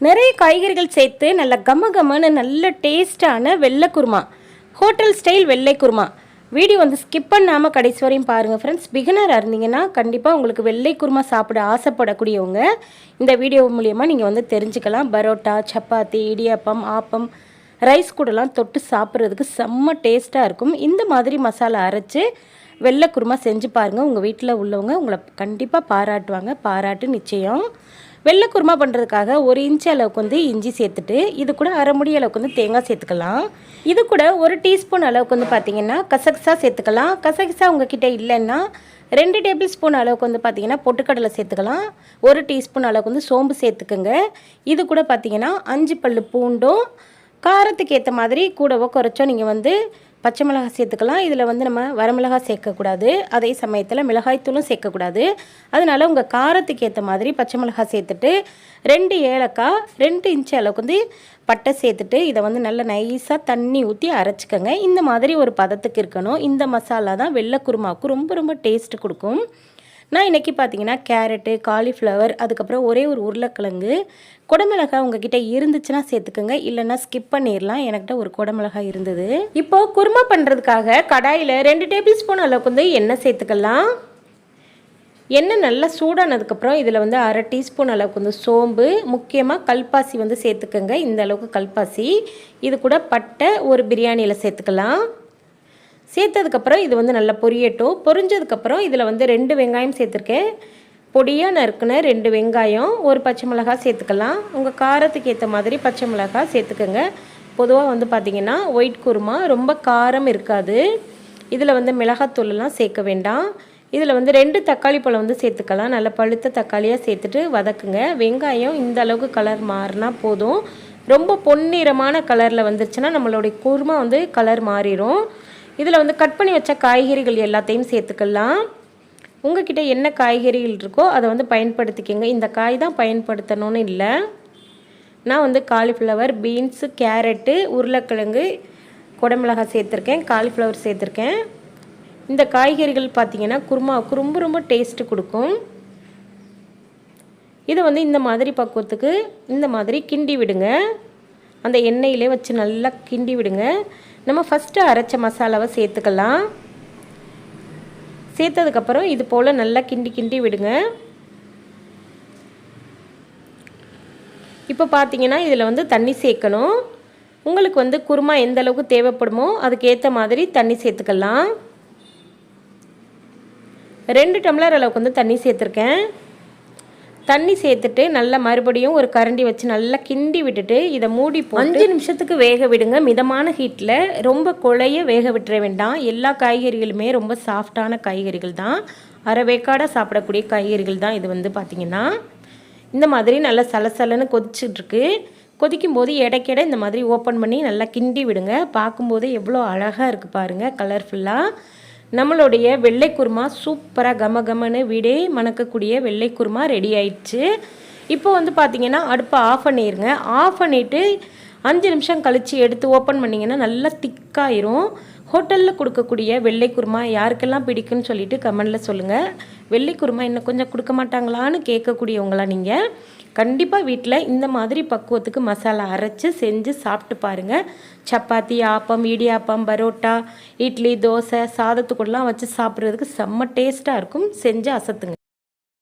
நிறைய காய்கறிகள் சேர்த்து நல்ல கமகமான நல்ல டேஸ்டான வெள்ளை குருமா, ஹோட்டல் ஸ்டைல் வெள்ளை குருமா. வீடியோ வந்து ஸ்கிப் பண்ணாமல் கடைசி வரையும் பாருங்கள் ஃப்ரெண்ட்ஸ். பிகினராக இருந்தீங்கன்னா கண்டிப்பாக உங்களுக்கு வெள்ளை குருமா சாப்பிட ஆசைப்படக்கூடியவங்க இந்த வீடியோ மூலியமாக நீங்கள் வந்து தெரிஞ்சுக்கலாம். பரோட்டா, சப்பாத்தி, இடியாப்பம், ஆப்பம், ரைஸ் கூடலாம் தொட்டு சாப்பிட்றதுக்கு செம்ம டேஸ்ட்டாக இருக்கும். இந்த மாதிரி மசாலா அரைச்சி வெள்ளை குருமா செஞ்சு பாருங்கள். உங்கள் வீட்டில் உள்ளவங்க உங்களை கண்டிப்பாக பாராட்டுவாங்க. பாராட்டு நிச்சயம். வெள்ளை குருமா பண்ணுறதுக்காக 1 இன்ச்சு அளவுக்கு வந்து இஞ்சி சேர்த்துட்டு, இது கூட அரை முடி அளவுக்கு வந்து தேங்காய் சேர்த்துக்கலாம். இது கூட 1 டீஸ்பூன் அளவுக்கு வந்து பார்த்திங்கன்னா கசகசா சேர்த்துக்கலாம். கசகசா உங்ககிட்ட இல்லைன்னா 2 டேபிள் ஸ்பூன் அளவுக்கு வந்து பார்த்திங்கன்னா பொட்டுக்கடலை சேர்த்துக்கலாம். 1 டீஸ்பூன் அளவுக்கு வந்து சோம்பு சேர்த்துக்குங்க. இது கூட பார்த்திங்கன்னா 5 பல்லு பூண்டும், காரத்துக்கு ஏற்ற மாதிரி கூடவோ குறைச்சோ நீங்கள் வந்து பச்சை மிளகாய் சேர்த்துக்கலாம். இதில் வந்து நம்ம வரமிளகாய் சேர்க்கக்கூடாது, அதே சமயத்தில் மிளகாய்த்தூளும் சேர்க்கக்கூடாது. அதனால் உங்கள் காரத்துக்கு ஏற்ற மாதிரி பச்சை மிளகாய் சேர்த்துட்டு 2 ஏலக்காய், 2 இன்ச்சு அளவுக்கு வந்து பட்டை சேர்த்துட்டு இதை வந்து நல்லா நைஸாக தண்ணி ஊற்றி அரைச்சிக்கோங்க. இந்த மாதிரி ஒரு பதத்துக்கு இருக்கணும். இந்த மசாலா தான் வெள்ளை குருமாவுக்கு ரொம்ப ரொம்ப டேஸ்ட்டு கொடுக்கும். நான் இன்றைக்கி பார்த்தீங்கன்னா கேரட்டு, காலிஃப்ளவர், அதுக்கப்புறம் ஒரே ஒரு உருளைக்கிழங்கு, குடமிளகாய் உங்ககிட்ட இருந்துச்சுன்னா சேர்த்துக்கோங்க, இல்லைன்னா ஸ்கிப் பண்ணிடலாம். என்கிட்ட ஒரு குடமிளகாய் இருந்தது. இப்போது குருமா பண்ணுறதுக்காக கடாயில் 2 டேபிள் ஸ்பூன் அளவுக்கு வந்து எண்ணெய் சேர்த்துக்கலாம். எண்ணெய் நல்லா சூடானதுக்கப்புறம் இதில் வந்து அரை டீஸ்பூன் அளவுக்கு வந்து சோம்பு, முக்கியமாக கல்பாசி வந்து சேர்த்துக்கோங்க. இந்த அளவுக்கு கல்பாசி. இது கூட பட்டை ஒரு பிரியாணியில் சேர்த்துக்கலாம். சேர்த்ததுக்கப்புறம் இது வந்து நல்லா பொரியட்டும். பொரிஞ்சதுக்கப்புறம் இதில் வந்து 2 வெங்காயம் சேர்த்துருக்கேன். பொடியாக நறுக்குன 2 வெங்காயம், ஒரு பச்சை மிளகாய் சேர்த்துக்கலாம். உங்கள் காரத்துக்கு ஏற்ற மாதிரி பச்சை மிளகாய் சேர்த்துக்கோங்க. பொதுவாக வந்து பார்த்திங்கன்னா ஒயிட் குருமா ரொம்ப காரம் இருக்காது. இதில் வந்து மிளகாத்தூள்லாம் சேர்க்க வேண்டாம். இதில் வந்து 2 தக்காளி பழம் வந்து சேர்த்துக்கலாம். நல்லா பழுத்த தக்காளியாக சேர்த்துட்டு வதக்குங்க. வெங்காயம் இந்த அளவுக்கு கலர் மாறினா போதும். ரொம்ப பொன்னிறமான கலரில் வந்துருச்சுன்னா நம்மளுடைய குருமா வந்து கலர் மாறிடும். இதில் வந்து கட் பண்ணி வச்ச காய்கறிகள் எல்லாத்தையும் சேர்த்துக்கலாம். உங்கள்கிட்ட என்ன காய்கறிகள் இருக்கோ அதை வந்து பயன்படுத்திக்கங்க. இந்த காய் தான் பயன்படுத்தணும்னு இல்லை. நான் வந்து காலிஃப்ளவர், பீன்ஸு, கேரட்டு, உருளைக்கிழங்கு, குடமிளகாய் சேர்த்துருக்கேன், காலிஃப்ளவர் சேர்த்துருக்கேன். இந்த காய்கறிகள் பார்த்திங்கன்னா குருமாவுக்கு ரொம்ப ரொம்ப டேஸ்ட்டு கொடுக்கும். இதை வந்து இந்த மாதிரி பக்குவத்துக்கு இந்த மாதிரி கிண்டி விடுங்க. அந்த எண்ணெயிலே வச்சு நல்லா கிண்டி விடுங்க. நம்ம ஃபஸ்ட்டு அரைச்ச மசாலாவை சேர்த்துக்கலாம். சேர்த்ததுக்கப்புறம் இது போல் நல்லா கிண்டி விடுங்க. இப்போ பார்த்தீங்கன்னா இதில் வந்து தண்ணி சேர்க்கணும். உங்களுக்கு வந்து குருமா எந்த அளவுக்கு தேவைப்படுமோ அதுக்கேற்ற மாதிரி தண்ணி சேர்த்துக்கலாம். 2 டம்ளர் அளவுக்கு வந்து தண்ணி சேர்த்துருக்கேன். தண்ணி சேர்த்துட்டு நல்லா மறுபடியும் ஒரு கரண்டி வச்சு நல்லா கிண்டி விட்டுட்டு இதை மூடி 5 நிமிஷத்துக்கு வேக விடுங்க. மிதமான ஹீட்டில். ரொம்ப குழைய வேக விட்டுற வேண்டாம். எல்லா காய்கறிகளுமே ரொம்ப சாஃப்டான காய்கறிகள் தான், அரை வேக்காடாக சாப்பிடக்கூடிய காய்கறிகள் தான். இது வந்து பார்த்திங்கன்னா இந்த மாதிரி நல்லா சலசலன்னு கொதிச்சுட்ருக்கு. கொதிக்கும்போது இடைக்கிட இந்த மாதிரி ஓப்பன் பண்ணி நல்லா கிண்டி விடுங்க. பார்க்கும்போது எவ்வளோ அழகாக இருக்குது பாருங்கள், கலர்ஃபுல்லாக. நம்மளுடைய வெள்ளை குருமா சூப்பராக கமகமன்னு வீடே மணக்கக்கூடிய வெள்ளை குருமா ரெடி ஆயிடுச்சு. இப்போ வந்து பார்த்திங்கன்னா அடுப்பை ஆஃப் பண்ணிடுங்க. ஆஃப் பண்ணிவிட்டு 5 நிமிஷம் கழித்து எடுத்து ஓப்பன் பண்ணிங்கன்னா நல்லா திக்காயிரும். ஹோட்டலில் கொடுக்கக்கூடிய வெள்ளை குருமா யாருக்கெல்லாம் பிடிக்குன்னு சொல்லிவிட்டு கமெண்டில் சொல்லுங்கள். வெள்ளை குருமா இன்னும் கொஞ்சம் கொடுக்க மாட்டாங்களான்னு கேட்கக்கூடியவங்களா நீங்கள்? கண்டிப்பாக வீட்டில் இந்த மாதிரி பக்குவத்துக்கு மசாலா அரைச்சி செஞ்சு சாப்பிட்டு பாருங்கள். சப்பாத்தி, ஆப்பம், இடியாப்பம், பரோட்டா, இட்லி, தோசை, சாதத்துக்கூடலாம் வச்சு சாப்பிட்றதுக்கு செம்ம டேஸ்ட்டாக இருக்கும். செஞ்சு அசத்துங்க.